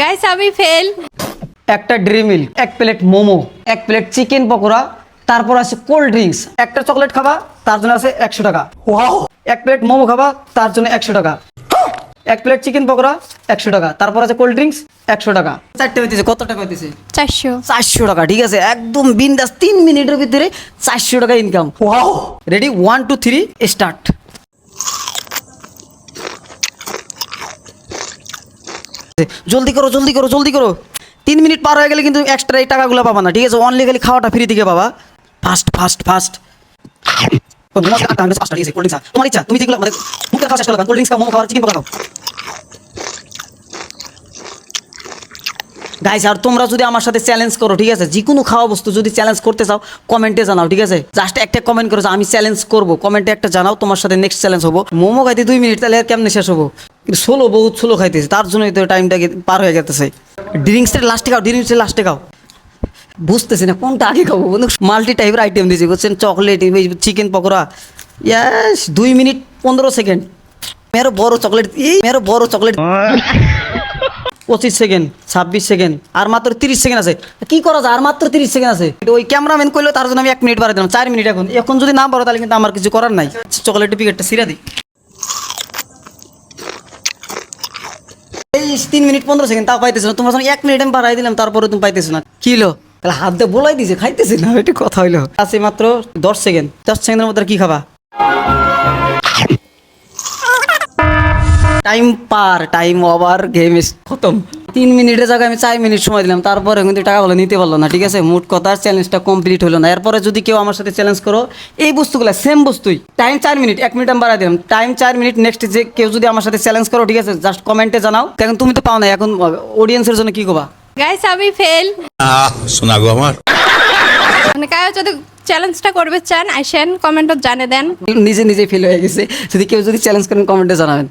Guys আমি fail. একটা ড্রি milk, এক প্লেট মোমো, এক প্লেট চিকেন পকোড়া, তারপর আছে কোল্ড ড্রিঙ্কস। একটা চকলেট খাবা তার জন্য আছে 100 টাকা। এক প্লেট মোমো খাবা তার জন্য 100 টাকা। এক প্লেট চিকেন পকোড়া 100 টাকা, তারপর আছে কোল্ড ড্রিঙ্কস 100 টাকা। চারটে হইতেছে, কত টাকা হইতেছে? 400। 400 টাকা। ঠিক আছে, একদম বিন্দাস 3 মিনিটের ভিতরে 400 টাকা ইনকাম। Ready, 1 2 3 start. জলদি করো জলদি করো জলদি করো, 3 মিনিট পার হয়ে গেলে কিন্তু এক্সট্রা এই টাকাগুলো পাবা না। ঠিক আছে, অনলি খালি খাওয়াটা ফ্রি থেকে পাবা। Fast fast fast. তোমার ইচ্ছা, তুমি যেগুলো মুখে খাওয়া শেষ করো, কোল্ড ড্রিঙ্কস খাও, মোমো খাও, চিকেন পকোড়া খাও। গাইস, আর তোমরা যদি আমার সাথে চ্যালেঞ্জ করো, ঠিক আছে, যে কোনো খাওয়া বস্তু যদি চ্যালেঞ্জ করতে চাও কমেন্টে জানাও। ঠিক আছে, জাস্ট একটা কমেন্ট করো যে আমি চ্যালেঞ্জ করবো, কমেন্টে একটা জানাও, তোমার সাথে নেক্সট চ্যালেঞ্জ হবো। মোমো খাইতে 2 মিনিট, তাহলে আর কেমনে শেষ হবো? কিন্তু স্লো, বহুত স্লো খাইতেছে, তার জন্যই তো টাইমটা পার হয়ে যেতেছে। ড্রিঙ্কসের লাস্টে খাও, ড্রিঙ্কসের লাস্টে খাও। বুঝতেছি না কোনটা আগে খাবো, মাল্টি টাইপের আইটেম দিয়েছি বুঝছেন, চকলেট, চিকেন পকোড়া। ইয়াস, 2 মিনিট 15 সেকেন্ড। মেরো বড় চকলেট 25 সেকেন্ড, 26 সেকেন্ড, আর মাত্র 30 সেকেন্ড আছে। কি করা যায়, আর মাত্র 30 সেকেন্ড আছে। ওই ক্যামেরাম্যান কইলো, তার জন্য আমি 1 মিনিট বাড়াই দিলাম, 4 মিনিট। এখন যদি না বাড়ো তাহলে কিন্তু আমার কিছু করার নাই। চকলেটের প্যাকেটটা ছিঁড়া দিই। এই 3 মিনিট 15 সেকেন্ড, তাও পাইতেছ না। তোমার জন্য 1 মিনিট আমি বাড়াই দিলাম, তারপরে তুমি পাইতেছ না। কি হলো? তাহলে হাত দিয়ে বলাই দিছে, খাইতেছি না, এটা কথা হইলো। আছে মাত্র 10 সেকেন্ড, 10 সেকেন্ডের মধ্যে কি খাবা? টাইম পার, টাইম ওভার, গেম খতম। 3 মিনিটের জায়গায় আমি 4 মিনিট সময় দিলাম, তারপরে কিন্তু টাকাগুলো নিতে পারলো না। ঠিক আছে, মোট কথা চ্যালেঞ্জটা কমপ্লিট হলো না। এরপরে যদি কেউ আমার সাথে চ্যালেঞ্জ করো এই বস্তুগুলো, সেম বস্তুই, টাইম 4 মিনিট, 1 মিনিট আমি বাড়াই দিলাম, টাইম 4 মিনিট। নেক্সট যে কেউ যদি আমার সাথে চ্যালেঞ্জ করো, ঠিক আছে, জাস্ট কমেন্টে জানাও। এখন তুমি তো পাও না, এখন অডিয়েন্সের জন্য কি করবা? গাইস আমি ফেল। শোনা গো আমার। মানে কায়ো যদি চ্যালেঞ্জটা করবে চান, আসেন কমেন্টত জানিয়ে দেন। নিজে নিজে ফিল হয়ে গেছে। যদি কেউ যদি চ্যালেঞ্জ করেন কমেন্টে জানাবেন।